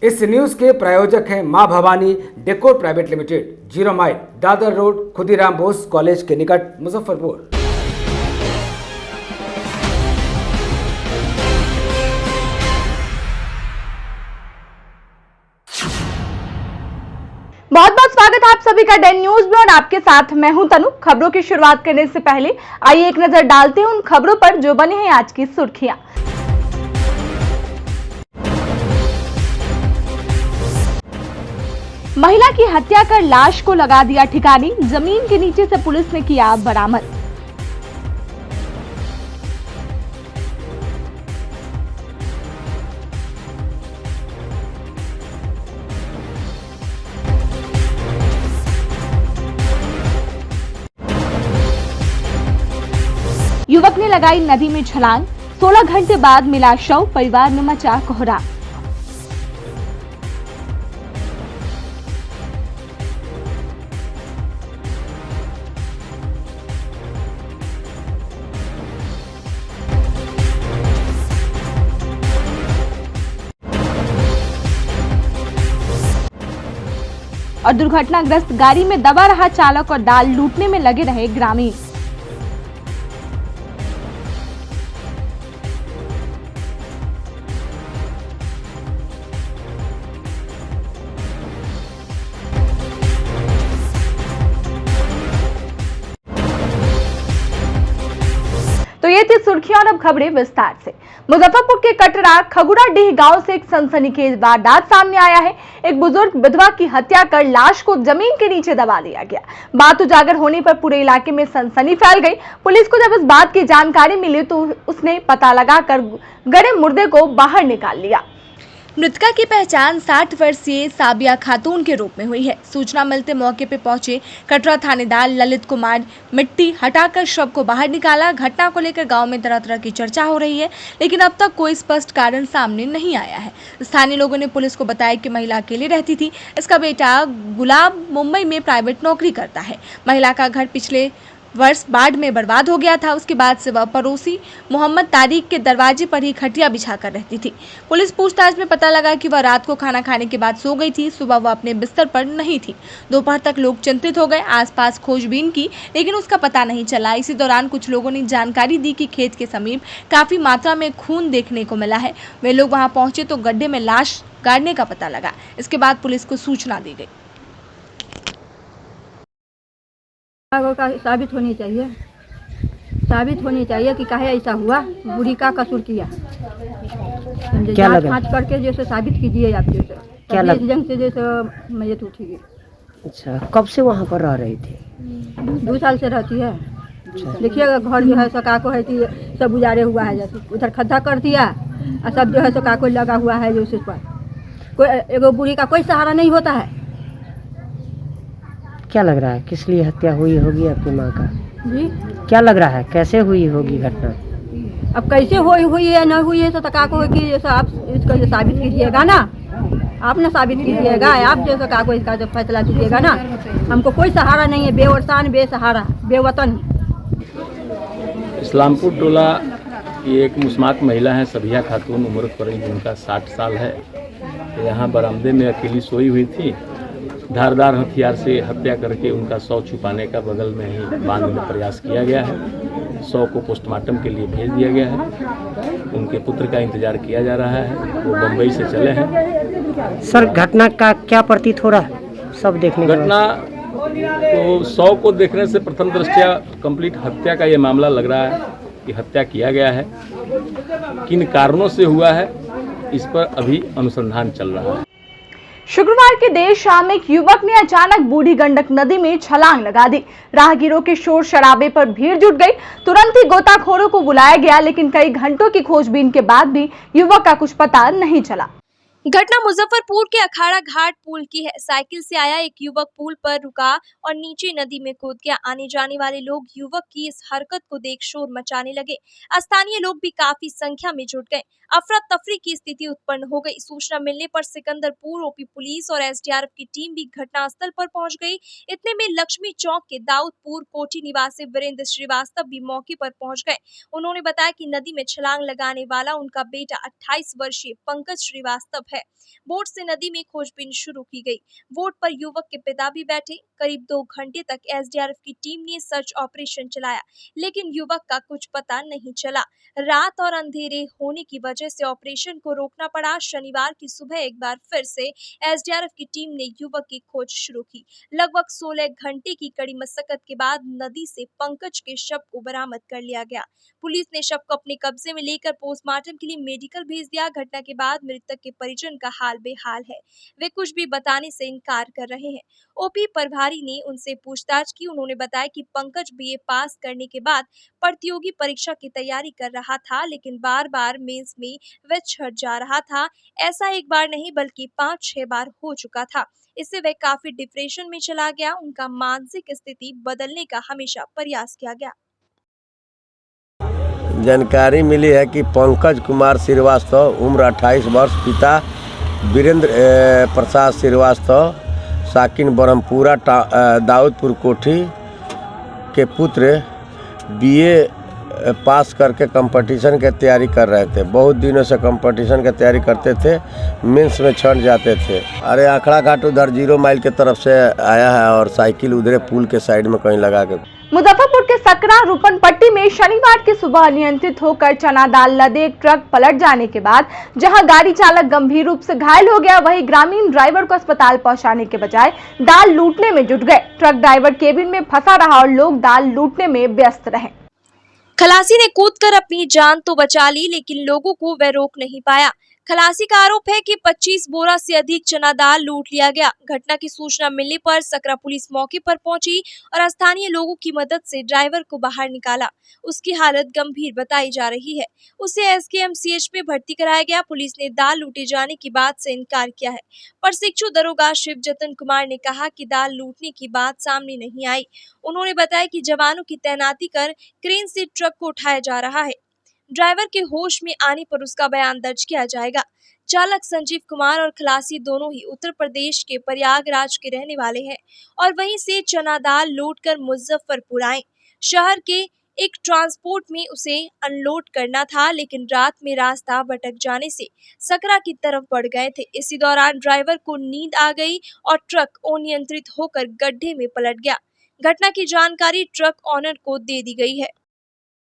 इस न्यूज के प्रायोजक हैं मां Bhavani decor private limited, 0 mile, Dadar road, Khudiram Bose college के निकट, मुजफ्फरपुर। बहुत बहुत स्वागत है आप सभी का डेन न्यूज में और आपके साथ मैं हूं तनु। खबरों की शुरुआत करने से पहले आइए एक नजर डालते हैं उन खबरों पर जो बनी हैं आज की सुर्खियां। महिला की हत्या कर लाश को लगा दिया ठिकाने, जमीन के नीचे से पुलिस ने किया बरामद। युवक ने लगाई नदी में छलांग, 16 घंटे बाद मिला शव, परिवार में मचा कोहराम। और दुर्घटनाग्रस्त गाड़ी में दबा रहा चालक और दाल लूटने में लगे रहे ग्रामीण। तो ये थी सुर्खियां और अब खबरें विस्तार से। मुजफ्फरपुर के कटरा खगुड़ाडीह गांव से एक सनसनीखेज वारदात सामने आया है। एक बुजुर्ग विधवा की हत्या कर लाश को जमीन के नीचे दबा दिया गया। बात उजागर होने पर पूरे इलाके में सनसनी फैल गई। पुलिस को जब इस बात की जानकारी मिली तो उसने पता लगाकर गड़े मुर्दे को बाहर निकाल लिया। मृतका की पहचान 60 वर्षीय साबिया खातून के रूप में हुई है। सूचना मिलते मौके पर पहुंचे कटरा थानेदार ललित कुमार मिट्टी हटाकर शव को बाहर निकाला। घटना को लेकर गांव में तरह तरह की चर्चा हो रही है, लेकिन अब तक कोई स्पष्ट कारण सामने नहीं आया है। स्थानीय लोगों ने पुलिस को बताया कि महिला अकेली रहती थी। इसका बेटा गुलाब मुंबई में प्राइवेट नौकरी करता है। महिला का घर पिछले वर्ष बाढ़ में बर्बाद हो गया था। उसके बाद से वह पड़ोसी मोहम्मद तारिक के दरवाजे पर ही खटिया बिछाकर रहती थी। पुलिस पूछताछ में पता लगा कि वह रात को खाना खाने के बाद सो गई थी। सुबह वह अपने बिस्तर पर नहीं थी। दोपहर तक लोग चिंतित हो गए, आसपास खोजबीन की, लेकिन उसका पता नहीं चला। इसी दौरान कुछ लोगों ने जानकारी दी कि खेत के समीप काफी मात्रा में खून देखने को मिला है। वे लोग वहां पहुंचे तो गड्ढे में लाश गाड़ने का पता लगा। इसके बाद पुलिस को सूचना दी गई। का साबित होनी चाहिए कि काहे ऐसा हुआ, बुरी का कसूर किया। क्या लगा? जांच करके जैसे साबित कीजिए आप, जैसे क्या लगा? जंग से जैसे मैयत उठेगी। अच्छा, कब से वहाँ पर रह रही थी? 2 साल से रहती है। अच्छा। देखिएगा घर जो है सो काको है कि सब उजाड़े हुआ है, जैसे उधर खड्डा कर दिया और सब जो है सो काको लगा हुआ है। जो उस पर कोई एगो बुरी का कोई सहारा नहीं होता है। क्या लग रहा है किस लिए हत्या हुई होगी आपकी माँ का? जी, क्या लग रहा है कैसे हुई होगी घटना? अब कैसे हुई है न हुई है तो काको है कि जैसे आप इसको जो साबित कीजिएगा ना, आप ना साबित कीजिएगा, आप जैसे काको इसका जो फैसला कीजिएगा ना। हमको कोई सहारा नहीं है, बेवरसान बेसहारा बेवतन। इस्लामपुर टोला की एक मुस्मात महिला है सबिया खातून, उम्र करीब उनका 60 साल है। यहाँ बरामदे में अकेली सोई हुई थी। धारदार हथियार से हत्या करके उनका शव छुपाने का बगल में ही बांध में प्रयास किया गया है। शव को पोस्टमार्टम के लिए भेज दिया गया है। उनके पुत्र का इंतजार किया जा रहा है, वो बम्बई से चले हैं। सर, घटना का क्या प्रतीत हो रहा है सब देखने के बाद? घटना तो शव को देखने से प्रथम दृष्टया कंप्लीट हत्या का ये मामला लग रहा है कि हत्या किया गया है। किन कारणों से हुआ है इस पर अभी अनुसंधान चल रहा है। शुक्रवार की देर शाम एक युवक ने अचानक बूढ़ी गंडक नदी में छलांग लगा दी। राहगीरों के शोर शराबे पर भीड़ जुट गई। तुरंत ही गोताखोरों को बुलाया गया, लेकिन कई घंटों की खोजबीन के बाद भी युवक का कुछ पता नहीं चला। घटना मुजफ्फरपुर के अखाड़ा घाट पुल की है। साइकिल से आया एक युवक पुल पर रुका और नीचे नदी में कूद गया। आने जाने वाले लोग युवक की इस हरकत को देख शोर मचाने लगे। स्थानीय लोग भी काफी संख्या में जुट गए। अफरा तफरी की स्थिति उत्पन्न हो गई। सूचना मिलने पर सिकंदरपुर ओपी पुलिस और एसडीआरएफ की टीम भी घटनास्थल पर पहुंच गई। इतने में लक्ष्मी चौक के दाऊदपुर कोठी निवासी वीरेंद्र श्रीवास्तव भी मौके पर पहुंच गए। उन्होंने बताया कि नदी में छलांग लगाने वाला उनका बेटा 28 वर्षीय पंकज श्रीवास्तव है। बोट से नदी में खोजबीन शुरू की गई। बोट पर युवक के पिता भी बैठे। करीब 2 घंटे तक एसडीआरएफ की टीम ने सर्च ऑपरेशन चलाया, लेकिन युवक का कुछ पता नहीं चला। रात और अंधेरे होने की वजह से ऑपरेशन को रोकना पड़ा। शनिवार की सुबह एक बार फिर से एसडीआरएफ की टीम ने युवक की खोज शुरू की। लगभग 16 घंटे की कड़ी मशक्कत के बाद नदी से पंकज के शव को बरामद कर लिया गया। पुलिस ने शव को अपने कब्जे में लेकर पोस्टमार्टम के लिए मेडिकल भेज दिया। घटना के बाद मृतक के परिजन का हाल बेहाल है। वे कुछ भी बताने से इनकार कर रहे हैं। ओपी प्रभारी ने उनसे पूछताछ की। उन्होंने बताया कि पंकज बीए पास करने के बाद प्रतियोगी परीक्षा की तैयारी कर रहा था, लेकिन बार-बार मेंस में वह छट जा रहा था। ऐसा एक बार नहीं बल्कि 5-6 बार हो चुका था। इससे वह काफी डिप्रेशन में चला गया। उनका मानसिक स्थिति बदलने का हमेशा प्रयास किया गया। जानकारी मिली है कि पंकज कुमार श्रीवास्तव उम्र 28 वर्ष, पिता वीरेंद्र प्रसाद श्रीवास्तव साकिन ब्रह्मपुरा दाऊदपुर कोठी के पुत्र बीए पास करके कंपटीशन की तैयारी कर रहे थे। बहुत दिनों से कंपटीशन की तैयारी करते थे, मेंस में छट जाते थे। अरे आखड़ा घाट उधर 0 माइल के तरफ से आया है और साइकिल उधरे पुल के साइड में कहीं लगा के। मुजफ्फरपुर के सकरा रूपनपट्टी में शनिवार की सुबह अनियंत्रित होकर चना दाल लदे एक ट्रक पलट जाने के बाद जहां गाड़ी चालक गंभीर रूप से घायल हो गया, वहीं ग्रामीण ड्राइवर को अस्पताल पहुंचाने के बजाय दाल लूटने में जुट गए। ट्रक ड्राइवर केबिन में फंसा रहा और लोग दाल लूटने में व्यस्त रहे। खलासी ने कूदकर अपनी जान तो बचा ली, लेकिन लोगों को वह रोक नहीं पाया। खलासी का आरोप है कि 25 बोरा से अधिक चना दाल लूट लिया गया। घटना की सूचना मिलने पर सकरा पुलिस मौके पर पहुंची और स्थानीय लोगों की मदद से ड्राइवर को बाहर निकाला। उसकी हालत गंभीर बताई जा रही है। उसे एसकेएमसीएच में भर्ती कराया गया। पुलिस ने दाल लूटे जाने की बात से इनकार किया है। प्रशिक्षु दरोगा शिवजतन कुमार ने कहा कि दाल लूटने की बात सामने नहीं आई। उन्होंने बताया कि जवानों की तैनाती कर क्रेन से ट्रक को उठाया जा रहा है। ड्राइवर के होश में आने पर उसका बयान दर्ज किया जाएगा। चालक संजीव कुमार और खलासी दोनों ही उत्तर प्रदेश के प्रयागराज के रहने वाले हैं और वहीं से चना दाल लूटकर मुजफ्फरपुर आए। शहर के एक ट्रांसपोर्ट में उसे अनलोड करना था, लेकिन रात में रास्ता भटक जाने से सकरा की तरफ बढ़ गए थे। इसी दौरान ड्राइवर को नींद आ गई और ट्रक अनियंत्रित होकर गड्ढे में पलट गया। घटना की जानकारी ट्रक ऑनर को दे दी गई है।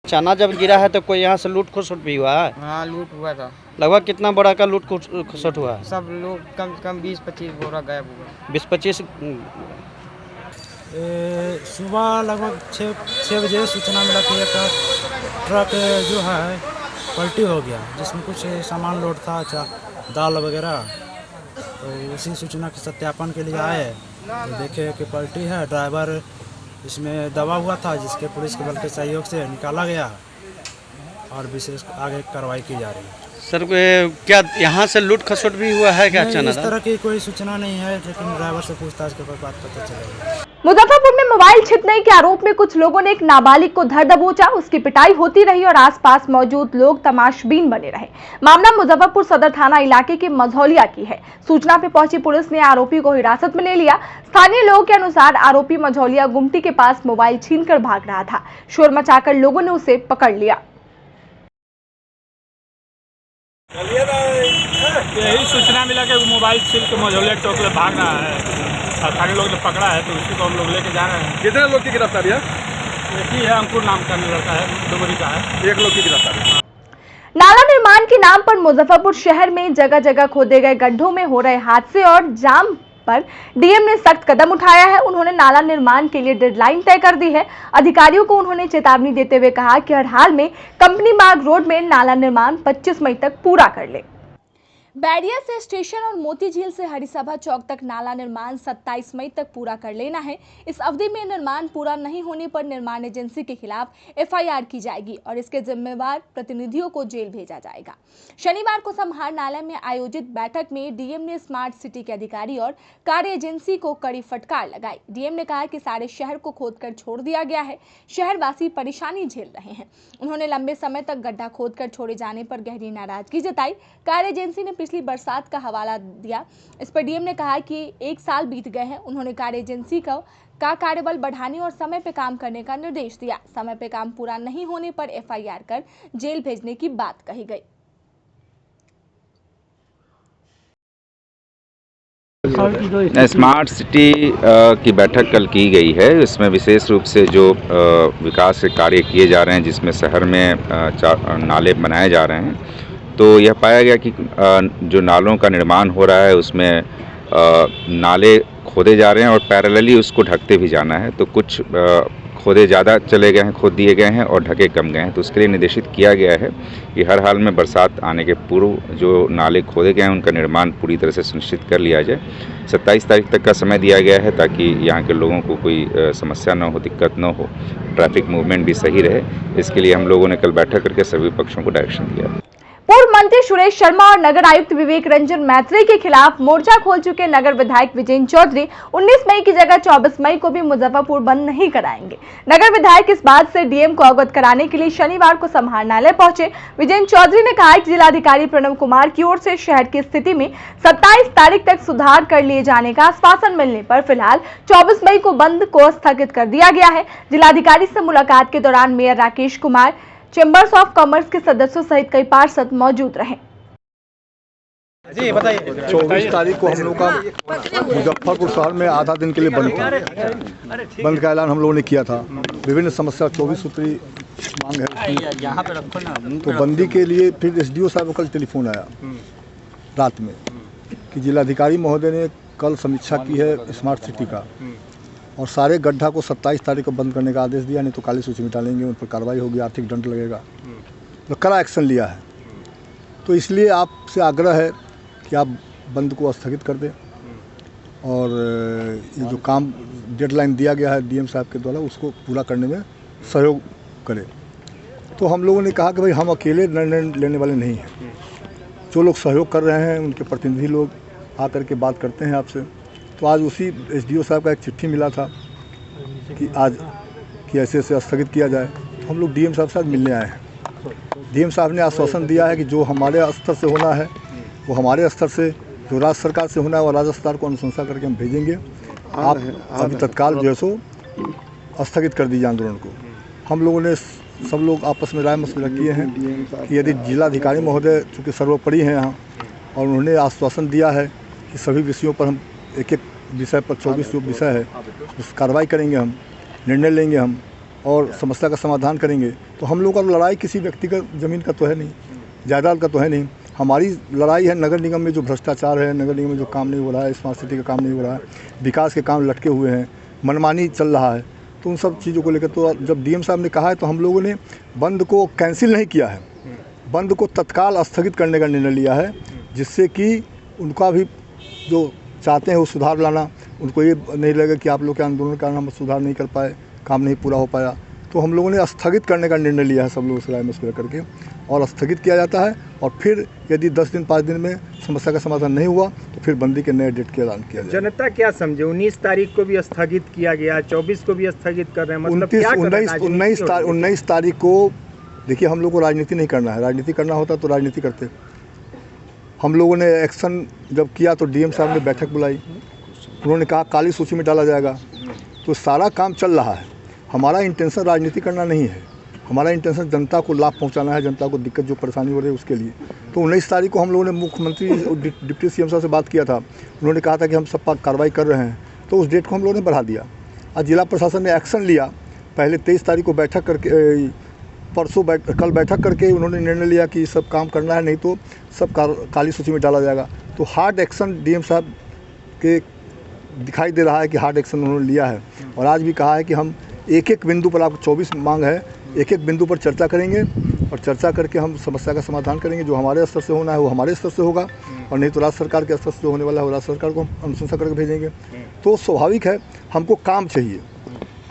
चना जब गिरा है तो कोई यहाँ से लूट खुसुट भी हुआ है? हाँ, लूट हुआ था। लगभग कितना बड़ा का लूट खुसुट हुआ है? सब लोग कम से कम 20-25 बोरा गायब हुआ। 20-25 सुबह लगभग 6 बजे सूचना मिला कि एक ट्रक जो है पलटी हो गया, जिसमें कुछ सामान लोड था, दाल वगैरह। तो उसी सूचना के सत्यापन के लिए आए तो देखे कि पलटी है। ड्राइवर इसमें दबा हुआ था, जिसके पुलिस के बल के सहयोग से निकाला गया और विशेष आगे कार्रवाई की जा रही है। सर क्या यहाँ से लूट खसोट भी हुआ है क्या? चना इस तरह की कोई सूचना नहीं है, लेकिन ड्राइवर से पूछताछ के बाद पता चलेगा। मुजफ्फरपुर में मोबाइल छिनतई के आरोप में कुछ लोगों ने एक नाबालिग को धर दबोचा। उसकी पिटाई होती रही और आसपास मौजूद लोग तमाशबीन बने रहे। मामला मुजफ्फरपुर सदर थाना इलाके के मझौलिया की है। सूचना पर पहुंची पुलिस ने आरोपी को हिरासत में ले लिया। स्थानीय लोगों के अनुसार आरोपी मझौलिया गुमटी के पास मोबाइल छीनकर भाग रहा था। शोर मचाकर लोगों ने उसे पकड़ लिया। यही सूचना मिला कि मोबाइल छीन के मझौलिया चौक में भाग रहा है। स्थानीय लोग ने पकड़ा है तो उसी को हम लोग लेके जा रहे हैं। कितने लोग की गिरफ्तारी है? एक ही है, अंकुर नाम का लड़का है, डोगरी का है। 1 लोग की गिरफ्तारी। नाला निर्माण के नाम पर मुजफ्फरपुर शहर में जगह जगह खोदे गए गड्ढों में हो रहे हादसे और जाम पर डीएम ने सख्त कदम उठाया है। उन्होंने नाला निर्माण के लिए डेडलाइन तय कर दी है। अधिकारियों को उन्होंने चेतावनी देते हुए कहा कि हर हाल में कंपनी मार्ग रोड में नाला निर्माण 25 मई तक पूरा कर ले। बैरिया से स्टेशन और मोती झील से हरिसभा चौक तक नाला निर्माण 27 मई तक पूरा कर लेना है। इस अवधि में निर्माण पूरा नहीं होने पर निर्माण एजेंसी के खिलाफ एफआईआर की जाएगी और इसके जिम्मेवार प्रतिनिधियों को जेल भेजा जाएगा। शनिवार को समाहरणालय में आयोजित बैठक में डीएम ने स्मार्ट सिटी के अधिकारी और कार्य एजेंसी को कड़ी फटकार लगाई। डीएम ने कहा कि सारे शहर को खोदकर छोड़ दिया गया है, शहरवासी परेशानी झेल रहे हैं। उन्होंने लंबे समय तक गड्ढा खोदकर छोड़े जाने पर गहरी नाराजगी जताई। कार्य एजेंसी ने पिछली बरसात का हवाला दिया। इस पर डीएम ने कहा कि 1 साल बीत गए हैं। उन्होंने कार्य एजेंसी का कार्यबल बढ़ाने और समय पे काम करने का निर्देश दिया। समय पे काम पूरा नहीं होने पर एफआईआर कर जेल भेजने की बात कही गई। स्मार्ट सिटी की बैठक कल की गई है। इसमें विशेष रूप से जो विकास के कार्य किए जा रहे हैं, जिसमें शहर में नाले बनाए जा रहे हैं, तो यह पाया गया कि जो नालों का निर्माण हो रहा है उसमें नाले खोदे जा रहे हैं और पैरेलली उसको ढकते भी जाना है। तो कुछ खोदे ज़्यादा चले गए हैं, खोद दिए गए हैं और ढके कम गए हैं। तो उसके लिए निर्देशित किया गया है कि हर हाल में बरसात आने के पूर्व जो नाले खोदे गए हैं उनका निर्माण पूरी तरह से सुनिश्चित कर लिया जाए। 27 तारीख तक का समय दिया गया है ताकि यहाँ के लोगों को कोई समस्या न हो, दिक्कत न हो, ट्रैफिक मूवमेंट भी सही रहे। इसके लिए हम लोगों ने कल बैठक करके सभी पक्षों को डायरेक्शन दिया। पूर्व मंत्री सुरेश शर्मा और नगर आयुक्त विवेक रंजन मैत्री के खिलाफ मोर्चा खोल चुके नगर विधायक विजेंद्र चौधरी 19 मई की जगह 24 मई को भी मुजफ्फरपुर बंद नहीं कराएंगे। नगर विधायक इस बात से डीएम को अवगत कराने के लिए शनिवार को समाहरणालय पहुंचे। विजेंद्र चौधरी ने कहा कि जिलाधिकारी प्रणव कुमार की ओर से शहर की स्थिति में 27 तारीख तक सुधार कर लिए जाने का आश्वासन मिलने पर फिलहाल 24 मई को बंद को स्थगित कर दिया गया है। जिलाधिकारी से मुलाकात के दौरान mayor Rakesh Kumar, chambers of commerce के सदस्यों सहित कई पार्षद मौजूद रहे। जी बताइए। 24 तारीख को हम लोग का मुजफ्फरपुर शहर में आधा दिन के लिए बंद था। बंद का ऐलान हम लोगों ने किया था। विभिन्न समस्या 24 सूत्री मांग है यहाँ पे रखो ना। तो बंदी के लिए फिर एसडीओ साहब को कल टेलीफोन आया रात में कि जिलाधिकारी महोदय ने कल समीक्षा की है स्मार्ट सिटी का और सारे गड्ढा को 27 तारीख को बंद करने का आदेश दिया, नहीं तो काली सूची में डालेंगे, उन पर कार्रवाई होगी, आर्थिक दंड लगेगा। तो कड़ा एक्शन लिया है। तो इसलिए आपसे आग्रह है कि आप बंद को स्थगित कर दें और ये जो काम डेडलाइन दिया गया है डीएम साहब के द्वारा उसको पूरा करने में सहयोग करें। तो हम लोगों ने कहा कि भाई हम अकेले निर्णय लेने वाले नहीं हैं, जो लोग सहयोग कर रहे हैं उनके प्रतिनिधि लोग आकर के बात करते हैं आपसे। तो आज उसी एसडीओ साहब का एक चिट्ठी मिला था कि आज कि ऐसे ऐसे स्थगित किया जाए। तो हम लोग डीएम साहब से मिलने आए हैं। डीएम साहब ने आश्वासन दिया है कि जो हमारे स्तर से होना है वो हमारे स्तर से, जो राज्य सरकार से होना है वो राज्य सरकार को अनुशंसा करके हम भेजेंगे। आप अभी तत्काल जो है सो स्थगित कर दीजिए आंदोलन को। हम लोगों ने सब लोग आपस में राय मशवरा किए हैं कि यदि जिलाधिकारी महोदय चूँकि सर्वोपरि हैं यहाँ और उन्होंने आश्वासन दिया है कि सभी विषयों पर हम एक एक विषय पर 24 जो विषय है उस कार्रवाई करेंगे, हम निर्णय लेंगे हम और समस्या का समाधान करेंगे। तो हम लोग का लड़ाई किसी व्यक्तिगत ज़मीन का तो है नहीं, जायदाद का तो है नहीं। हमारी लड़ाई है नगर निगम में जो भ्रष्टाचार है, नगर निगम में जो काम नहीं हो रहा है, स्मार्ट सिटी का काम नहीं हो रहा है, विकास के काम लटके हुए हैं, मनमानी चल रहा है। तो उन सब चीज़ों को लेकर तो जब डीएम साहब ने कहा है तो हम लोगों ने बंद को कैंसिल नहीं किया है, बंद को तत्काल स्थगित करने का निर्णय लिया है, जिससे कि उनका भी जो चाहते हैं वो सुधार लाना, उनको ये नहीं लगे कि आप लोग के आंदोलन के कारण हम सुधार नहीं कर पाए, काम नहीं पूरा हो पाया। तो हम लोगों ने स्थगित करने का निर्णय लिया है सब लोगों से राय मशवरा करके और स्थगित किया जाता है। और फिर यदि 10 दिन 5 दिन में समस्या का समाधान नहीं हुआ तो फिर बंदी के नए डेट का ऐलान किया जाए। जनता क्या समझे? 19 तारीख को भी स्थगित किया गया, 24 को भी स्थगित कर रहे हैं, मतलब 19 तारीख को देखिए हम लोग को राजनीति नहीं करना है। राजनीति करना होता तो राजनीति करते। हम लोगों ने एक्शन जब किया तो डीएम साहब ने बैठक बुलाई, उन्होंने कहा काली सूची में डाला जाएगा। तो सारा काम चल रहा है। हमारा इंटेंशन राजनीति करना नहीं है, हमारा इंटेंशन जनता को लाभ पहुंचाना है, जनता को दिक्कत जो परेशानी हो रही है उसके लिए। तो 19 तारीख को हम लोगों ने मुख्यमंत्री और डिप्टी सीएम साहब से बात किया था, उन्होंने कहा था कि हम सब पर कार्रवाई कर रहे हैं, तो उस डेट को हम लोगों ने बढ़ा दिया। आज जिला प्रशासन ने एक्शन लिया, पहले 23 तारीख को बैठक करके, परसों कल बैठक करके उन्होंने निर्णय लिया कि सब काम करना है, नहीं तो सब काली सूची में डाला जाएगा। तो हार्ड एक्शन डीएम साहब के दिखाई दे रहा है कि हार्ड एक्शन उन्होंने लिया है। और आज भी कहा है कि हम एक एक बिंदु पर, आपको 24 मांग है, एक एक बिंदु पर चर्चा करेंगे और चर्चा करके हम समस्या का समाधान करेंगे। जो हमारे स्तर से होना है वो हमारे स्तर से होगा और नहीं तो राज्य सरकार के स्तर से जो होने वाला है वो राज्य सरकार को अनुशंसा करके भेजेंगे। तो स्वाभाविक है, हमको काम चाहिए,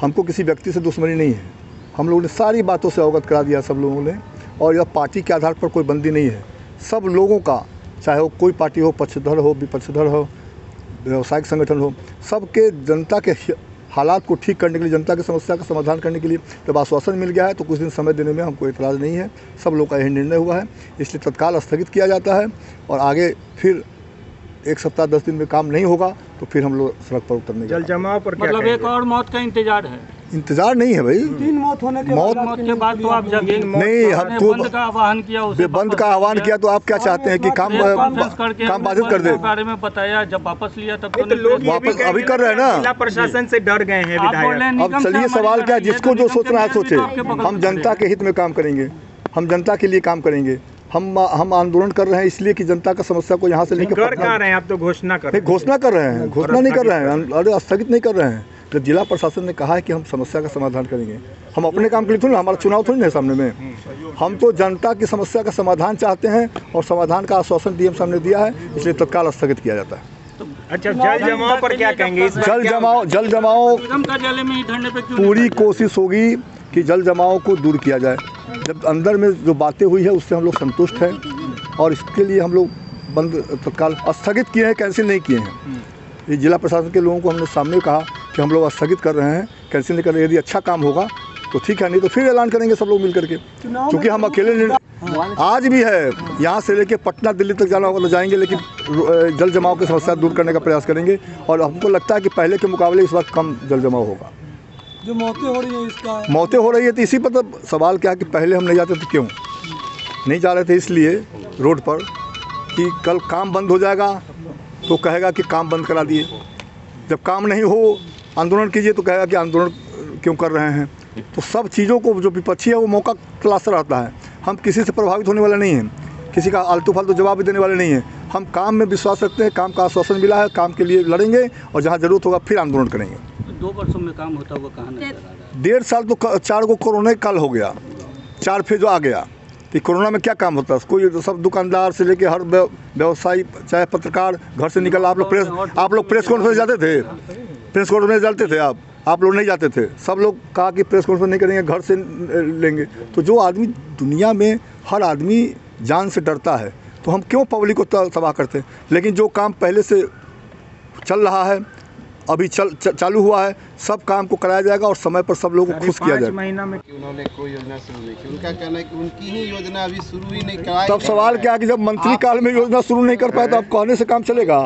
हमको किसी व्यक्ति से दुश्मनी नहीं है। हम लोगों ने सारी बातों से अवगत करा दिया सब लोगों ने। और यह पार्टी के आधार पर कोई बंदी नहीं है, सब लोगों का, चाहे वो कोई पार्टी हो, पक्षधर हो, विपक्षधर हो, व्यावसायिक संगठन हो, सबके जनता के हालात को ठीक करने के लिए, जनता की समस्या का समाधान करने के लिए जब आश्वासन मिल गया है तो कुछ दिन समय देने में हमको एतराज़ नहीं है। सब लोग का यही निर्णय हुआ है, इसलिए तत्काल स्थगित किया जाता है। और आगे फिर 1 सप्ताह 10 दिन में काम नहीं होगा तो फिर हम लोग सड़क पर उतरने जल जमाव पर मतलब एक और मौत का इंतजार है। इंतजार नहीं है भाई। मौत होने के मौत के बाद तो आप जगह नहीं, हम तो बंद का आह्वान किया, उसे बंद का आह्वान किया तो आप क्या चाहते हैं कि काम बाधित कर दे? बारे में बताया, जब वापस लिया तब तो लोग वापस अभी कर रहे हैं ना। जिला प्रशासन से डर गए हैं विधायक। अब चलिए, सवाल क्या है, जिसको जो सोचना है सोचे। हम जनता के हित में काम करेंगे, हम जनता के लिए काम करेंगे। हम आंदोलन कर रहे हैं इसलिए कि जनता का समस्या को यहाँ से लेकर कर कहाँ रहे हैं आप? तो घोषणा कर रहे हैं। घोषणा कर रहे हैं, घोषणा नहीं कर रहे हैं, अरे स्थगित नहीं कर रहे हैं। जब जिला प्रशासन ने कहा है कि हम समस्या का समाधान करेंगे, हम अपने काम के लिए थोड़ी ना, हमारा चुनाव थोड़ी ना सामने में। हम तो जनता की समस्या का समाधान चाहते हैं और समाधान का आश्वासन डीएम साहब ने दिया है, इसलिए तत्काल स्थगित किया जाता है। अच्छा, जल जमाव पर क्या कहेंगे? जल जमाव पूरी कोशिश होगी कि जल जमाव को दूर किया जाए। जब अंदर में जो बातें हुई है उससे हम लोग संतुष्ट हैं और इसके लिए हम लोग बंद तत्काल स्थगित किए हैं, कैंसिल नहीं किए हैं। ये जिला प्रशासन के लोगों को हमने सामने कहा कि हम लोग स्थगित कर रहे हैं, कैंसिल नहीं कर रहे। यदि अच्छा काम होगा तो ठीक है, नहीं तो फिर ऐलान करेंगे सब लोग मिल करके, क्योंकि हम अकेले नहीं। आज भी है, यहाँ से लेके पटना दिल्ली तक जाना होगा तो जाएंगे, लेकिन जल जमाव की समस्या दूर करने का प्रयास करेंगे। और हमको लगता है कि पहले के मुकाबले इस बार कम जल जमाव होगा। जो मौतें हो रही है, इसका मौतें हो रही है तो इसी पर तो सवाल क्या है कि पहले हम नहीं जाते थे। क्यों नहीं जा रहे थे? इसलिए रोड पर कि कल काम बंद हो जाएगा तो कहेगा कि काम बंद करा दिए, जब काम नहीं हो आंदोलन कीजिए तो कहेगा कि आंदोलन क्यों कर रहे हैं। तो सब चीज़ों को जो विपक्षी है वो मौका तलाशता रहता है। हम किसी से प्रभावित होने वाले नहीं हैं, किसी का आलतू फालतू जवाब देने वाले नहीं हैं। हम काम में विश्वास रखते हैं, काम का आश्वासन मिला है, काम के लिए लड़ेंगे और जहाँ जरूरत होगा फिर आंदोलन करेंगे। 2 वर्षों में काम होता हुआ कहाँ नजर आ रहा है? 1.5 साल तो 4 को कोरोना काल हो गया, 4 फेज आ गया। तो कोरोना में क्या काम होता है? कोई सब दुकानदार से लेके हर व्यवसायी, चाहे पत्रकार घर से निकल। आप लोग प्रेस कॉन्फ्रेंस जाते थे? प्रेस कॉन्फ्रेंस जाते थे आप लोग नहीं जाते थे। सब लोग कहा कि प्रेस कॉन्फ्रेंस नहीं करेंगे, घर से लेंगे। तो जो आदमी दुनिया में हर आदमी जान से डरता है, तो हम क्यों पब्लिक को तबाह करते हैं? लेकिन जो काम पहले से चल रहा है, अभी चालू हुआ है, सब काम को कराया जाएगा और समय पर सब लोगों को खुश किया जाएगा। महीना में उन्होंने कोई योजना शुरू नहीं की। उनका कहना है कि उनकी ही योजना अभी शुरू ही नहीं कराई। तब सवाल क्या है कि जब मंत्री काल में योजना शुरू नहीं कर पाए तो अब कहने से काम चलेगा?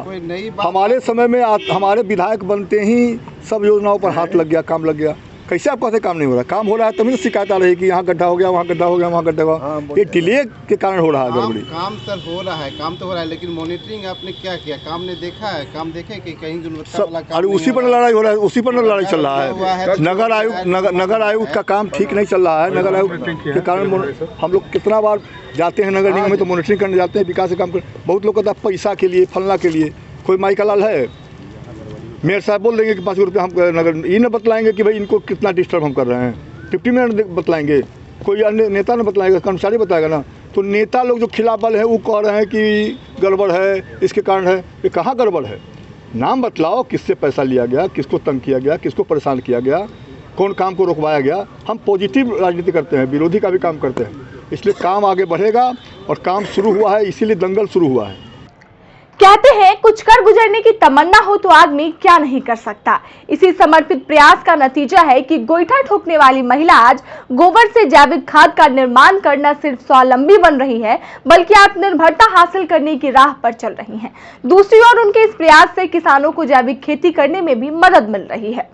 हमारे समय में हमारे विधायक बनते ही सब योजनाओं पर हाथ लग गया, काम लग गया। कैसे आप कहते काम नहीं हो रहा? काम हो रहा है तभी तो शिकायत आ रही है कि यहाँ गड्ढा हो गया, वहाँ गड्ढा हो गया, वहाँ गड्ढा हुआ। ये डिले के कारण हो रहा है गड़बड़ी। काम सर हो रहा है, काम तो हो रहा है, लेकिन मॉनिटरिंग आपने क्या किया? काम ने देखा है, काम देखे कि कहीं गुणवत्ता वाला काम? अरे उसी पर लड़ाई हो रहा है, उसी पर लड़ाई चल रहा है। नगर आयुक्त का काम ठीक नहीं चल रहा है। नगर आयुक्त के कारण हम लोग कितना बार जाते हैं नगर निगम में, तो मॉनिटरिंग करने जाते हैं, विकास के काम कर। बहुत लोग कहता है पैसा के लिए, फलना के लिए। कोई माई का लाल है? मेयर साहब बोल देंगे कि 5 रुपये हम नगर, ये न बतलाएंगे कि भाई इनको कितना डिस्टर्ब हम कर रहे हैं। 50 मिनट बतलाएंगे, कोई अन्य नेता न बतलाएगा, कर्मचारी बताएगा ना। तो नेता लोग जो खिलाफ बल है वो कह रहे हैं कि गड़बड़ है, इसके कारण है। ये कहाँ गड़बड़ है? नाम बतलाओ, किससे पैसा लिया गया, किसको तंग किया गया, किसको परेशान किया गया, कौन काम को रुकवाया गया। हम पॉजिटिव राजनीति करते हैं, विरोधी का भी काम करते हैं, इसलिए काम आगे बढ़ेगा। और काम शुरू हुआ है, इसीलिए दंगल शुरू हुआ है। कहते हैं कुछ कर गुजरने की तमन्ना हो तो आदमी क्या नहीं कर सकता। इसी समर्पित प्रयास का नतीजा है कि गोईठा ठोकने वाली महिला आज गोबर से जैविक खाद का निर्माण करना सिर्फ स्वावलंबी बन रही है, बल्कि आत्मनिर्भरता हासिल करने की राह पर चल रही हैं। दूसरी ओर उनके इस प्रयास से किसानों को जैविक खेती करने में भी मदद मिल रही है।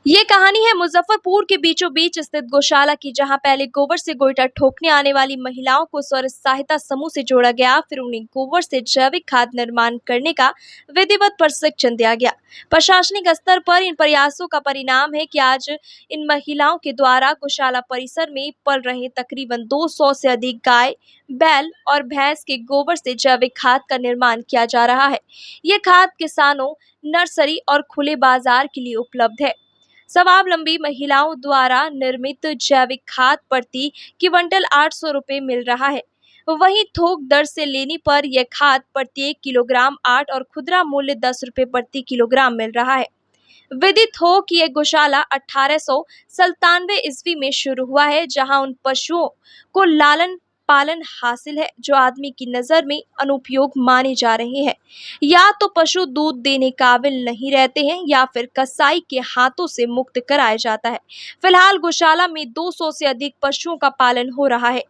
ये कहानी है मुजफ्फरपुर के बीचों बीच स्थित गौशाला की, जहां पहले गोबर से गोईठा ठोकने आने वाली महिलाओं को स्व सहायता समूह से जोड़ा गया, फिर उन्हें गोबर से जैविक खाद निर्माण करने का विधिवत प्रशिक्षण दिया गया। प्रशासनिक स्तर पर इन प्रयासों का परिणाम है कि आज इन महिलाओं के द्वारा गौशाला परिसर में पल रहे तकरीबन 200 से अधिक गाय, बैल और भैंस के गोबर से जैविक खाद का निर्माण किया जा रहा है। ये खाद किसानों, नर्सरी और खुले बाजार के लिए उपलब्ध है। स्वावलंबी महिलाओं द्वारा निर्मित जैविक खाद प्रति क्विंटल 800 रुपये मिल रहा है। वहीं थोक दर से लेने पर यह खाद प्रत्येक किलोग्राम 8 और खुदरा मूल्य 10 रुपये प्रति किलोग्राम मिल रहा है। विदित हो कि यह गौशाला 1897 ईस्वी में शुरू हुआ है, जहां उन पशुओं को लालन पालन हासिल है जो आदमी की नजर में अनुपयोग माने जा रहे हैं। या तो पशु दूध देने काबिल नहीं रहते हैं या फिर कसाई के हाथों से मुक्त कराया जाता है। फिलहाल गौशाला में 200 से अधिक पशुओं का पालन हो रहा है।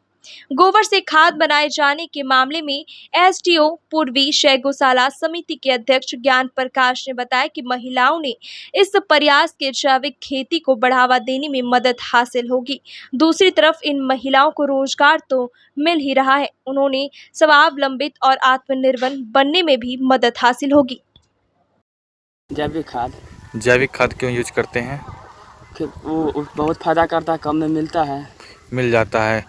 गोबर से खाद बनाए जाने के मामले में एसडीओ पूर्वी शय गौशाला समिति के अध्यक्ष ज्ञान प्रकाश ने बताया कि महिलाओं ने इस प्रयास के जैविक खेती को बढ़ावा देने में मदद हासिल होगी। दूसरी तरफ इन महिलाओं को रोजगार तो मिल ही रहा है, उन्होंने स्वावलंबित और आत्मनिर्भर बनने में भी मदद हासिल होगी। जैविक खाद क्यों यूज करते हैं? वो बहुत फायदा करता है, कम में मिलता है, मिल जाता है।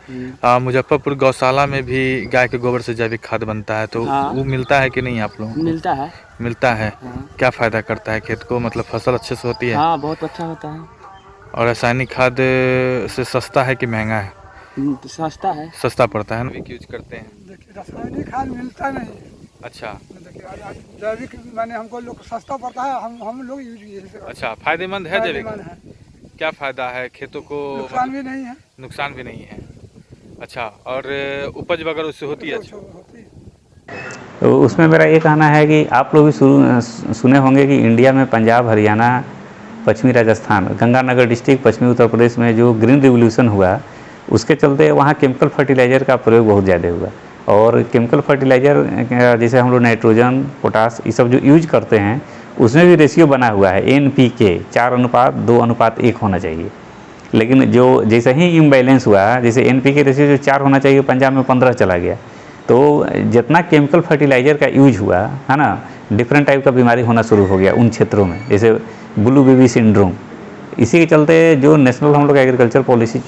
मुजफ्फरपुर गौशाला में भी गाय के गोबर से जैविक खाद बनता है, तो हाँ। वो मिलता है कि नहीं आप लोग? मिलता है। मिलता है। हाँ। क्या फायदा करता है खेत को, मतलब फसल अच्छे से होती है? हाँ, बहुत अच्छा होता है। और रासायनिक खाद से सस्ता है कि महंगा है? सस्ता है। सस्ता पड़ता है ना। यूज करते हैं। देखिए रासायनिक खाद मिलता नहीं। अच्छा। जैविक माने हमको लोग सस्ता पड़ता है, हम लोग यूज। अच्छा, फायदेमंद है जैविक? क्या फायदा है खेतों को? नुकसान भी नहीं है। नुकसान भी नहीं है। अच्छा, और उपज वगैरह उससे होती है? तो उसमें मेरा ये कहना है कि आप लोग भी सुने होंगे कि इंडिया में पंजाब, हरियाणा, पश्चिमी राजस्थान, गंगानगर डिस्ट्रिक्ट, पश्चिमी उत्तर प्रदेश में जो ग्रीन रिवोल्यूशन हुआ, उसके चलते वहाँ केमिकल फर्टिलाइज़र का प्रयोग बहुत ज़्यादा हुआ। और केमिकल फर्टिलाइज़र जैसे हम लोग नाइट्रोजन, पोटास, ये सब जो यूज करते हैं, उसमें भी रेशियो बना हुआ है NPK 4:2:1 होना चाहिए। लेकिन जो जैसे ही इम्बैलेंस हुआ, जैसे NPK रेशियो जो 4 होना चाहिए, पंजाब में 15 चला गया। तो जितना केमिकल फर्टिलाइज़र का यूज हुआ है ना, डिफरेंट टाइप का बीमारी होना शुरू हो गया उन क्षेत्रों में, जैसे ब्लू बेबी सिंड्रोम। इसी के चलते जो नेशनल हम लोग एग्रीकल्चर पॉलिसी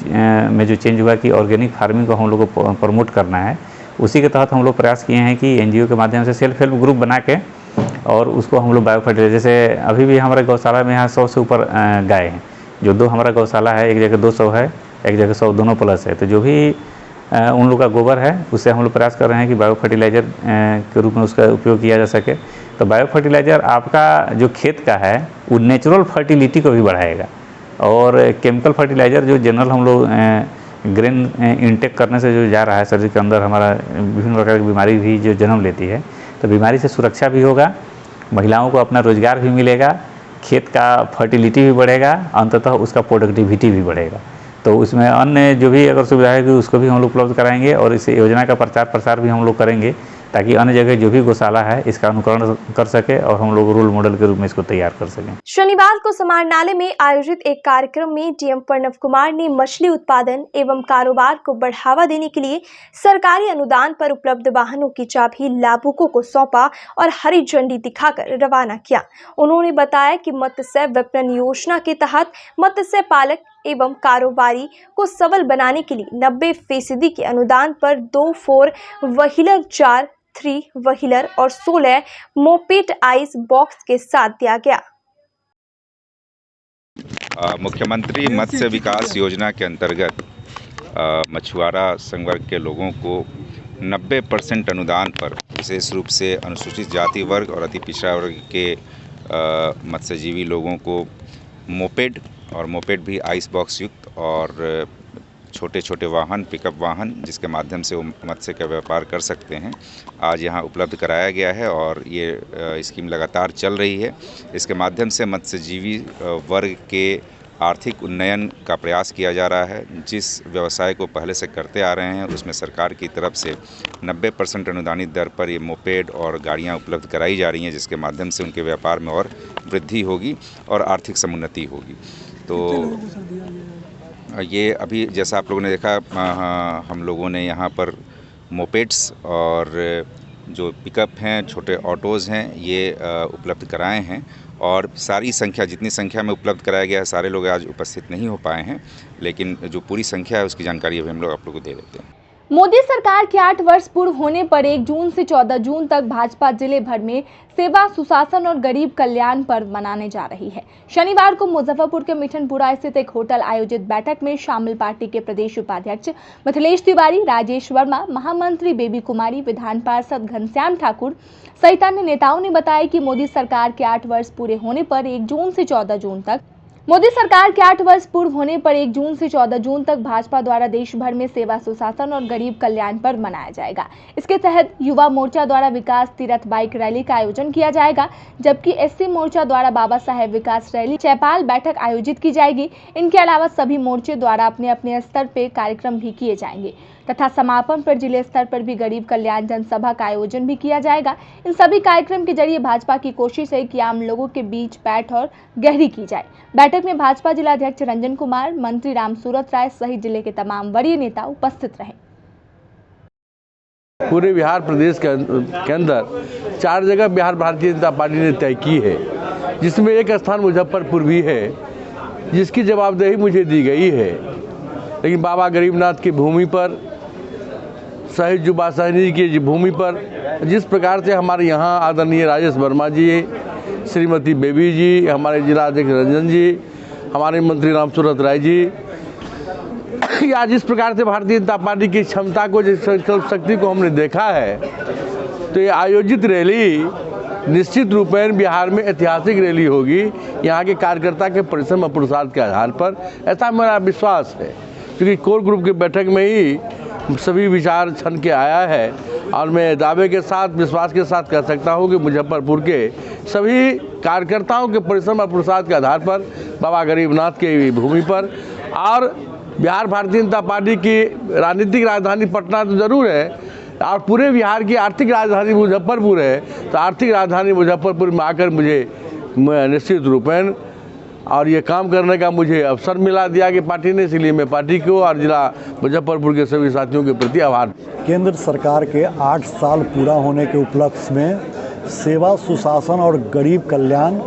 में जो चेंज हुआ कि ऑर्गेनिक फार्मिंग को हम लोग को प्रमोट करना है, उसी के तहत हम लोग प्रयास किए हैं कि NGO के माध्यम से सेल्फ हेल्प ग्रुप बना के और उसको हम लोग बायो फर्टिलाइजर, जैसे अभी भी हमारे गौशाला में यहाँ 100 से ऊपर गाय हैं। जो 2 हमारा गौशाला है, एक जगह 200 है, एक जगह 100, दोनों प्लस है। तो जो भी उन लोग का गोबर है, उससे हम लोग प्रयास कर रहे हैं कि बायो फर्टिलाइज़र के रूप में उसका उपयोग किया जा सके। तो बायो फर्टिलाइज़र आपका जो खेत का है, वो नेचुरल फर्टिलिटी को भी बढ़ाएगा। और केमिकल फर्टिलाइज़र जो जनरल हम लोग ग्रेन इंटेक करने से जो जा रहा है शरीर के अंदर, हमारा विभिन्न प्रकार की बीमारी भी जो जन्म लेती है, तो बीमारी से सुरक्षा भी होगा, महिलाओं को अपना रोजगार भी मिलेगा, खेत का फर्टिलिटी भी बढ़ेगा, अंततः उसका प्रोडक्टिविटी भी बढ़ेगा। तो उसमें अन्य जो भी अगर सुविधा है उसको भी हम लोग उपलब्ध कराएंगे और इस योजना का प्रचार प्रसार भी हम लोग करेंगे, ताकि अन्य जगह जो भी गौशाला है इसका अनुकरण कर सके और हम लोग रोल मॉडल के रूप में इसको तैयार कर सकें। शनिवार को समाहरणालय में आयोजित एक कार्यक्रम में डीएम प्रणव कुमार ने मछली उत्पादन एवं कारोबार को बढ़ावा देने के लिए सरकारी अनुदान पर उपलब्ध वाहनों की चाबी लाभुकों को सौंपा और हरी झंडी दिखाकर रवाना किया। उन्होंने बताया कि मत्स्य विपणन योजना के तहत मत्स्य पालक एवं कारोबारी को सबल बनाने के लिए 90% के अनुदान पर 2 4 व्हीलर, 4 3 व्हीलर और 16 मोपेड आइस बॉक्स के साथ दिया गया। मुख्यमंत्री मत्स्य विकास योजना के अंतर्गत मछुआरा संवर्ग के लोगों को 90% अनुदान पर, विशेष रूप से अनुसूचित जाति वर्ग और अति पिछड़ा वर्ग के मत्स्यजीवी लोगों को मोपेड और मोपेड भी आइस बॉक्स युक्त और छोटे छोटे वाहन, पिकअप वाहन, जिसके माध्यम से वो मत्स्य का व्यापार कर सकते हैं, आज यहाँ उपलब्ध कराया गया है और ये स्कीम लगातार चल रही है। इसके माध्यम से मत्स्यजीवी वर्ग के आर्थिक उन्नयन का प्रयास किया जा रहा है। जिस व्यवसाय को पहले से करते आ रहे हैं उसमें सरकार की तरफ से 90% अनुदानित दर पर ये मोपेड और गाड़ियाँ उपलब्ध कराई जा रही हैं, जिसके माध्यम से उनके व्यापार में और वृद्धि होगी और आर्थिक समुन्नति होगी। तो ये अभी जैसा आप लोगों ने देखा, हम लोगों ने यहाँ पर मोपेड्स और जो पिकअप हैं, छोटे ऑटोज़ हैं, ये उपलब्ध कराए हैं और सारी संख्या, जितनी संख्या में उपलब्ध कराया गया है, सारे लोग आज उपस्थित नहीं हो पाए हैं, लेकिन जो पूरी संख्या है उसकी जानकारी अभी हम लोग आप लोगों को दे देते हैं। मोदी सरकार के 8 वर्ष पूर्ण होने पर 1 जून से 14 जून तक भाजपा जिले भर में सेवा, सुशासन और गरीब कल्याण पर्व मनाने जा रही है। शनिवार को मुजफ्फरपुर के मिठनपुरा स्थित एक होटल आयोजित बैठक में शामिल पार्टी के प्रदेश उपाध्यक्ष मिथिलेश तिवारी, राजेश वर्मा, महामंत्री बेबी कुमारी, विधान पार्षद घनश्याम ठाकुर सहित अन्य नेताओं ने बताया कि मोदी सरकार के 8 वर्ष पूरे होने पर 1 जून से 14 जून तक भाजपा द्वारा देश भर में सेवा, सुशासन और गरीब कल्याण पर्व मनाया जाएगा। इसके तहत युवा मोर्चा द्वारा विकास तीरथ बाइक रैली का आयोजन किया जाएगा, जबकि SC मोर्चा द्वारा बाबा साहेब विकास रैली, चैपाल बैठक आयोजित की जाएगी। इनके अलावा सभी मोर्चे द्वारा अपने अपने स्तर पर कार्यक्रम भी किए जाएंगे। तथा समापन पर जिले स्तर पर भी गरीब कल्याण जनसभा का आयोजन भी किया जाएगा। इन सभी कार्यक्रम के जरिए भाजपा की कोशिश है कि आम लोगों के बीच बैठ और गहरी की जाए। बैठक में भाजपा जिलाध्यक्ष रंजन कुमार, मंत्री रामसूरत राय सहित जिले के तमाम वरीय नेता उपस्थित रहे। पूरे बिहार प्रदेश के अंदर 4 जगह बिहार भारतीय जनता पार्टी ने तय की है, जिसमें एक स्थान मुजफ्फरपुर भी है, जिसकी जवाबदेही मुझे दी गई है। लेकिन बाबा गरीबनाथ की भूमि पर, शहीद जुबा सहनी की भूमि पर जिस प्रकार से हमारे यहाँ आदरणीय राजेश वर्मा जी, श्रीमती बेबी जी, हमारे जिलाध्यक्ष रंजन जी, हमारे मंत्री रामसूरत राय जी, या जिस प्रकार से भारतीय जनता पार्टी की क्षमता को, जिस संकल्प शक्ति को हमने देखा है, तो ये आयोजित रैली निश्चित रूप में बिहार में ऐतिहासिक रैली होगी। यहाँ के कार्यकर्ता के परिश्रम और पुरुषार्थ के आधार पर, ऐसा मेरा विश्वास है, क्योंकि कोर ग्रुप की बैठक में ही सभी विचार छन के आया है। और मैं दावे के साथ, विश्वास के साथ कह सकता हूँ कि मुजफ्फरपुर के सभी कार्यकर्ताओं के परिश्रम और पुरुषार्थ के आधार पर, बाबा गरीबनाथ की भूमि पर, और बिहार भारतीय जनता पार्टी की राजनीतिक राजधानी पटना तो जरूर है, और पूरे बिहार की आर्थिक राजधानी मुजफ्फरपुर है, तो आर्थिक राजधानी मुजफ्फरपुर में आकर मुझे निश्चित रूपेण और ये काम करने का मुझे अवसर मिला दिया कि पार्टी ने, इसलिए मैं पार्टी को और जिला मुजफ्फरपुर के सभी साथियों के प्रति आभार। केंद्र सरकार के 8 साल पूरा होने के उपलक्ष्य में सेवा, सुशासन और गरीब कल्याण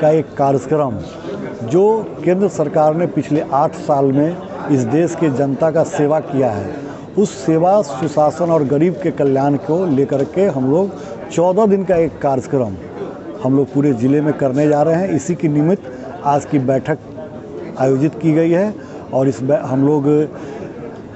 का एक कार्यक्रम, जो केंद्र सरकार ने पिछले 8 साल में इस देश के जनता का सेवा किया है, उस सेवा, सुशासन और गरीब के कल्याण को लेकर के हम लोग 14 दिन का एक कार्यक्रम हम लोग पूरे ज़िले में करने जा रहे हैं। इसी के निमित्त आज की बैठक आयोजित की गई है, और हम लोग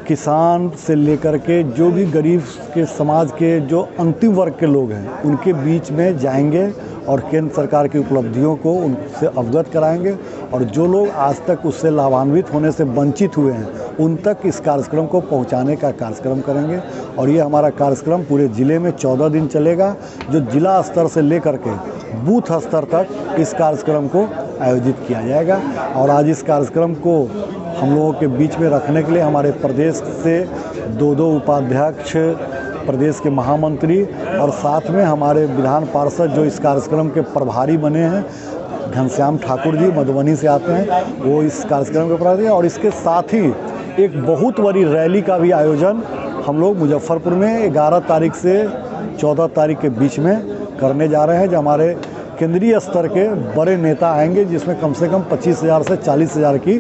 किसान से लेकर के जो भी गरीब के समाज के जो अंतिम वर्ग के लोग हैं, उनके बीच में जाएंगे और केंद्र सरकार की उपलब्धियों को उनसे अवगत कराएंगे, और जो लोग आज तक उससे लाभान्वित होने से वंचित हुए हैं, उन तक इस कार्यक्रम को पहुंचाने का कार्यक्रम करेंगे। और ये हमारा कार्यक्रम पूरे ज़िले में 14 दिन चलेगा, जो जिला स्तर से लेकर के बूथ स्तर तक इस कार्यक्रम को आयोजित किया जाएगा। और आज इस कार्यक्रम को हम लोगों के बीच में रखने के लिए हमारे प्रदेश से 2 उपाध्यक्ष, प्रदेश के महामंत्री, और साथ में हमारे विधान पार्षद जो इस कार्यक्रम के प्रभारी बने हैं, घनश्याम ठाकुर जी मधुबनी से आते हैं, वो इस कार्यक्रम के प्रभारी हैं। और इसके साथ ही एक बहुत बड़ी रैली का भी आयोजन हम लोग मुजफ्फरपुर में 11 तारीख से 14 तारीख के बीच में करने जा रहे हैं, जो हमारे केंद्रीय स्तर के बड़े नेता आएंगे, जिसमें कम से कम 25,000 से 40,000 की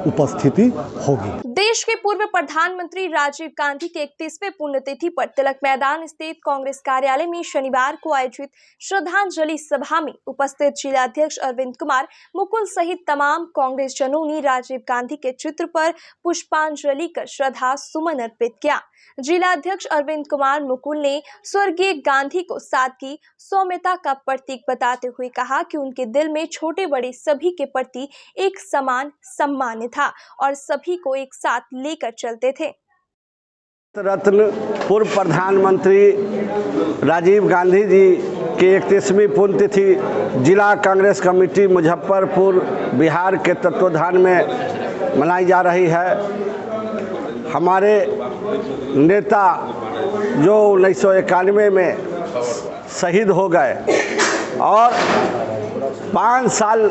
उपस्थिति होगी। देश के पूर्व प्रधानमंत्री राजीव गांधी के 31वें पुण्यतिथि पर तिलक मैदान स्थित कांग्रेस कार्यालय में शनिवार को आयोजित श्रद्धांजलि सभा में उपस्थित जिलाध्यक्ष अरविंद कुमार मुकुल सहित तमाम कांग्रेस जनों ने राजीव गांधी के चित्र पर पुष्पांजलि कर श्रद्धा सुमन अर्पित किया। जिलाध्यक्ष अरविंद कुमार मुकुल ने स्वर्गीय गांधी को सादगी, सौम्यता का प्रतीक बताते हुए कहा कि उनके दिल में छोटे बड़े सभी के प्रति एक समान सम्मान था और सभी को एक साथ लेकर चलते थे। रत्न पूर्व प्रधानमंत्री राजीव गांधी जी की 31वीं पुण्यतिथि जिला कांग्रेस कमेटी मुजफ्फरपुर बिहार के तत्वाधान में मनाई जा रही है। हमारे नेता जो 1991 में शहीद हो गए और 5 साल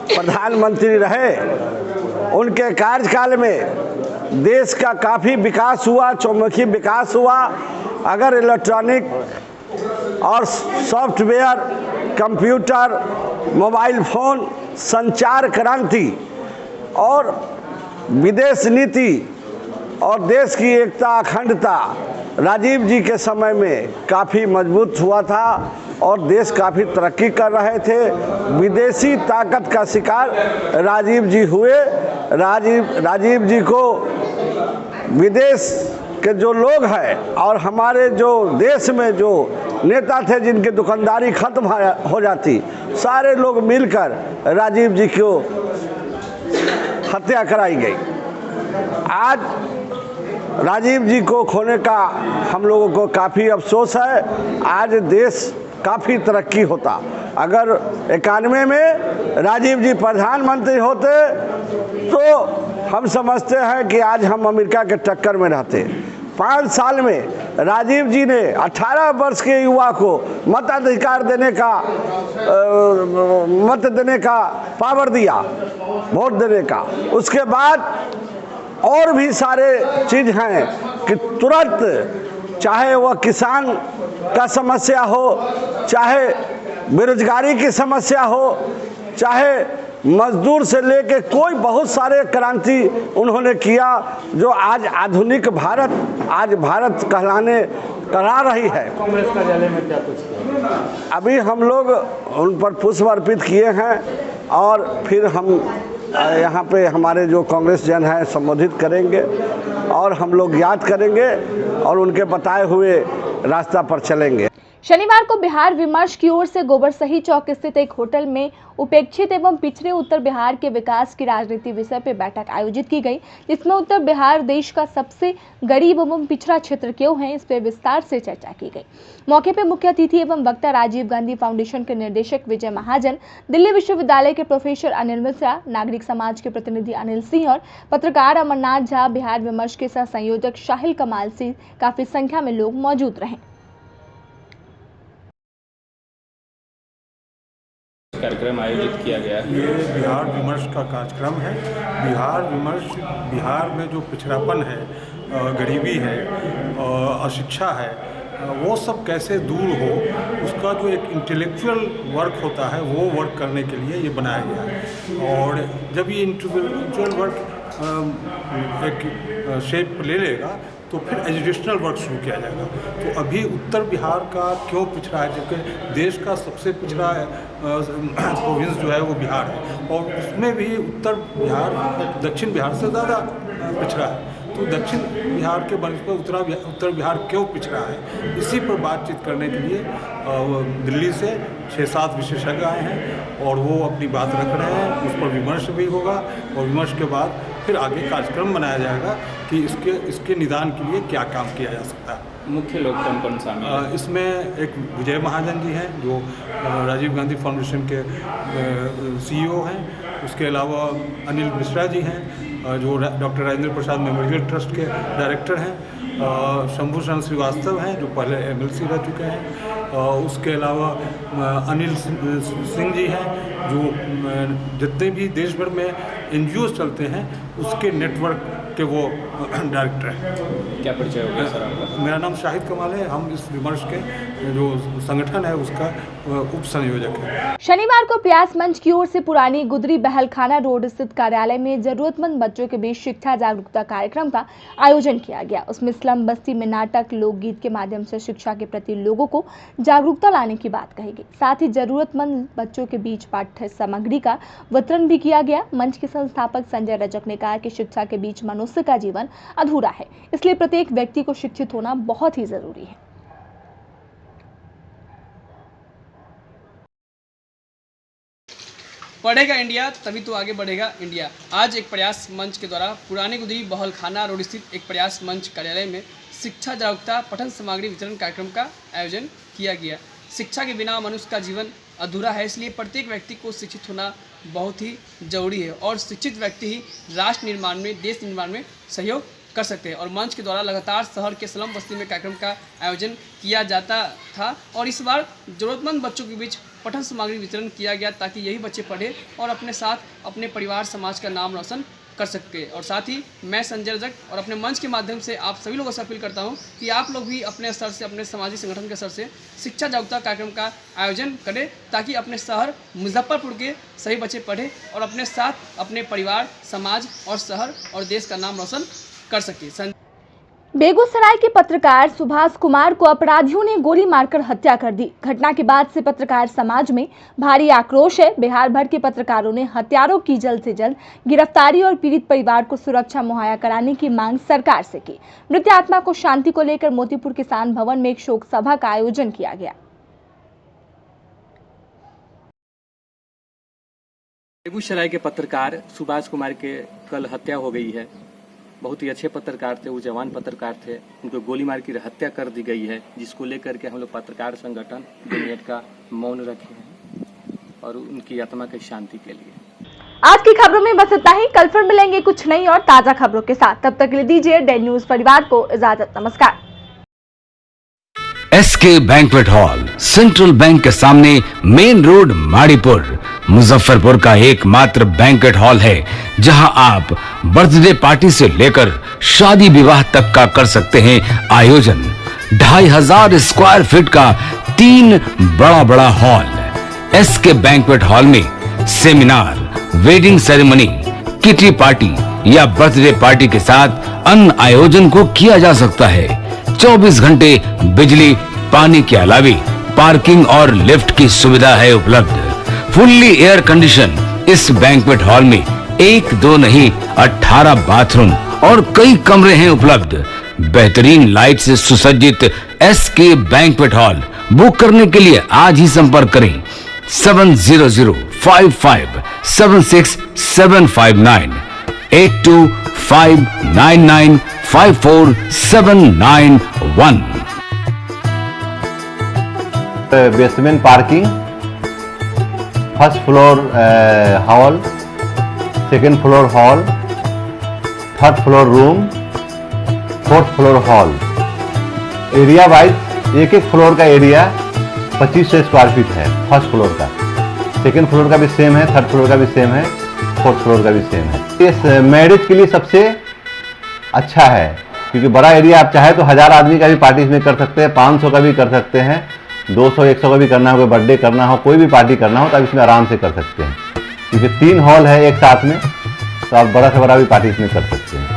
प्रधानमंत्री रहे, उनके कार्यकाल में देश का काफ़ी विकास हुआ, चौमुखी विकास हुआ। अगर इलेक्ट्रॉनिक और सॉफ्टवेयर, कंप्यूटर, मोबाइल फ़ोन, संचार क्रांति और विदेश नीति और देश की एकता, अखंडता राजीव जी के समय में काफ़ी मजबूत हुआ था और देश काफ़ी तरक्की कर रहे थे। विदेशी ताकत का शिकार राजीव जी हुए। राजीव जी को विदेश के जो लोग हैं और हमारे जो देश में जो नेता थे जिनकी दुकानदारी खत्म हो जाती, सारे लोग मिलकर राजीव जी को हत्या कराई गई। आज राजीव जी को खोने का हम लोगों को काफ़ी अफसोस है। आज देश काफ़ी तरक्की होता। अगर 91 में राजीव जी प्रधानमंत्री होते तो हम समझते हैं कि आज हम अमेरिका के टक्कर में रहते। 5 साल में राजीव जी ने 18 वर्ष के युवा को मताधिकार देने का मत देने का पावर दिया, वोट देने का। उसके बाद और भी सारे चीज़ हैं कि तुरंत, चाहे वह किसान का समस्या हो, चाहे बेरोजगारी की समस्या हो, चाहे मजदूर से लेके कोई बहुत सारे क्रांति उन्होंने किया, जो आज आधुनिक भारत, आज भारत कहला रही है। कांग्रेस कार्यालय में क्या कुछ किया? अभी हम लोग उन पर पुष्प अर्पित किए हैं और फिर हम यहाँ पे हमारे जो कांग्रेस जन हैं संबोधित करेंगे और हम लोग याद करेंगे और उनके बताए हुए रास्ता पर चलेंगे। शनिवार को बिहार विमर्श की ओर से गोबरसही चौक स्थित एक होटल में उपेक्षित एवं पिछड़े उत्तर बिहार के विकास की राजनीति विषय पर बैठक आयोजित की गई, जिसमें उत्तर बिहार देश का सबसे गरीब एवं पिछड़ा क्षेत्र क्यों है, इस पर विस्तार से चर्चा की गई। मौके पर मुख्य अतिथि एवं वक्ता राजीव गांधी फाउंडेशन के निर्देशक विजय महाजन, दिल्ली विश्वविद्यालय के प्रोफेसर अनिल मिश्रा, नागरिक समाज के प्रतिनिधि अनिल सिंह और पत्रकार अमरनाथ झा, बिहार विमर्श के सह संयोजक शाहिल कमाल से काफी संख्या में लोग मौजूद रहे। कार्यक्रम आयोजित किया गया है। ये बिहार विमर्श का कार्यक्रम है। बिहार विमर्श, बिहार में जो पिछड़ापन है, गरीबी है, अशिक्षा है, वो सब कैसे दूर हो, उसका जो एक इंटेलेक्चुअल वर्क होता है वो वर्क करने के लिए ये बनाया गया है। और जब ये इंटेलेक्चुअल वर्क एक शेप ले लेगा तो फिर एजुकेशनल वर्क शुरू किया जाएगा। तो अभी उत्तर बिहार का क्यों पिछड़ा है, जबकि देश का सबसे पिछड़ा प्रोविंस जो है वो बिहार है, और उसमें भी उत्तर बिहार दक्षिण बिहार से ज़्यादा पिछड़ा है। तो दक्षिण बिहार के बनस्पत उत्तर बिहार क्यों पिछड़ा है, इसी पर बातचीत करने के लिए दिल्ली से 6-7 विशेषज्ञ आए हैं और वो अपनी बात रख रहे हैं। उस पर विमर्श भी होगा और विमर्श के बाद फिर आगे कार्यक्रम बनाया जाएगा कि इसके निदान के लिए क्या काम किया जा सकता है। मुख्य लोग कौन कौन शामिल हैं? इसमें एक विजय महाजन जी हैं जो राजीव गांधी फाउंडेशन के CEO हैं। उसके अलावा अनिल मिश्रा जी हैं जो doctor Rajendra Prasad memorial trust के डायरेक्टर हैं। शंभूषण श्रीवास्तव हैं जो पहले MLC रह चुके हैं। उसके अलावा अनिल सिंह जी हैं जो जितने भी देश भर में NGOs चलते हैं उसके नेटवर्क के वो डायरेक्टर हैं। क्या परिचय हो गया सर आपका? मेरा नाम शाहिद कमाल है। हम इस विमर्श के जो संगठन है उसका उप संयोजक है। शनिवार को प्रयास मंच की ओर से पुरानी गुदरी बहलखाना रोड स्थित कार्यालय में जरूरतमंद बच्चों के बीच शिक्षा जागरूकता कार्यक्रम का आयोजन किया गया। उसमें स्लम बस्ती में नाटक, लोकगीत के माध्यम से शिक्षा के प्रति लोगों को जागरूकता लाने की बात कही गई। साथ ही जरूरतमंद बच्चों के बीच पाठ्य सामग्री का वितरण भी किया गया। मंच के संस्थापक संजय रजक ने कहा कि शिक्षा के बीच मनुष्य का जीवन अधूरा है, इसलिए प्रत्येक व्यक्ति को शिक्षित होना बहुत ही जरूरी है। पढ़ेगा इंडिया तभी तो आगे बढ़ेगा इंडिया। आज एक प्रयास मंच के द्वारा पुरानी गुदरी बहलखाना रोड स्थित एक प्रयास मंच कार्यालय में शिक्षा जागरूकता पठन सामग्री वितरण कार्यक्रम का आयोजन किया गया। शिक्षा के बिना मनुष्य का जीवन अधूरा है, इसलिए प्रत्येक व्यक्ति को शिक्षित होना बहुत ही जरूरी है और शिक्षित व्यक्ति ही राष्ट्र निर्माण में, देश निर्माण में सहयोग कर सकते हैं। और मंच के द्वारा लगातार शहर के स्लम बस्ती में कार्यक्रम का आयोजन किया जाता था और इस बार जरूरतमंद बच्चों के बीच पठन सामग्री वितरण किया गया ताकि यही बच्चे पढ़ें और अपने साथ अपने परिवार समाज का नाम रोशन कर सकते। और साथ ही मैं संजय रजक और अपने मंच के माध्यम से आप सभी लोगों से अपील करता हूं कि आप लोग भी अपने स्तर से, अपने सामाजिक संगठन के स्तर से शिक्षा जागरूकता कार्यक्रम का आयोजन करें ताकि अपने शहर मुजफ्फरपुर के सभी बच्चे पढ़ें और अपने साथ अपने परिवार, समाज और शहर और देश का नाम रोशन कर सके। बेगूसराय के पत्रकार सुभाष कुमार को अपराधियों ने गोली मारकर हत्या कर दी। घटना के बाद से पत्रकार समाज में भारी आक्रोश है। बिहार भर के पत्रकारों ने हत्यारों की जल्द से जल्द गिरफ्तारी और पीड़ित परिवार को सुरक्षा मुहैया कराने की मांग सरकार से की। मृत आत्मा को शांति को लेकर मोतीपुर किसान भवन में एक शोक सभा का आयोजन किया गया। बेगूसराय के पत्रकार सुभाष कुमार के कल हत्या हो गई है। बहुत ही अच्छे पत्रकार थे, वो जवान पत्रकार थे, उनको गोली मार की हत्या कर दी गई है, जिसको लेकर के हम लोग पत्रकार संगठन का मौन रखे हैं और उनकी आत्मा की शांति के लिए। आज की खबरों में बस इतना ही। कल फिर मिलेंगे कुछ नई और ताजा खबरों के साथ। तब तक के लिए दीजिए डेली न्यूज परिवार को इजाजत। नमस्कार। SK banquet hall Central Bank के सामने, मेन रोड, माड़ीपुर, मुजफ्फरपुर का एकमात्र बैंक्वेट हॉल है जहां आप बर्थडे पार्टी से लेकर शादी विवाह तक का कर सकते हैं आयोजन। 2500 स्क्वायर फीट का 3 बड़ा हॉल। एसके बैंक्वेट हॉल में seminar, wedding ceremony, kitty party या बर्थडे पार्टी के साथ अन्य आयोजन को किया जा सकता है। 24 घंटे बिजली पानी के अलावे पार्किंग और लिफ्ट की सुविधा है उपलब्ध। फुल्ली एयर कंडीशन इस बैंक्वेट हॉल में 1, 2 नहीं 18 बाथरूम और कई कमरे हैं उपलब्ध। बेहतरीन लाइट से सुसज्जित एसके बैंक्वेट हॉल बुक करने के लिए आज ही संपर्क करें 7005576759 8259954791। Basement parking, first floor hall, second floor hall, third floor room, fourth floor hall. Area wise एक फ्लोर का एरिया 2500 स्क्वायर फीट है फर्स्ट फ्लोर का। सेकेंड फ्लोर का भी सेम है, थर्ड फ्लोर का भी सेम है, फोर्थ फ्लोर का भी सेम है। इस मैरिज के लिए सबसे अच्छा है क्योंकि बड़ा एरिया, आप चाहे तो 1000 आदमी का भी पार्टी इसमें कर सकते हैं, 500 का भी कर सकते हैं, 200-100 का भी करना हो, कोई बर्थडे करना हो, कोई भी पार्टी करना हो तो आप इसमें आराम से कर सकते हैं क्योंकि 3 हॉल है एक साथ में, तो आप बड़ा से बड़ा भी पार्टी इसमें कर सकते हैं।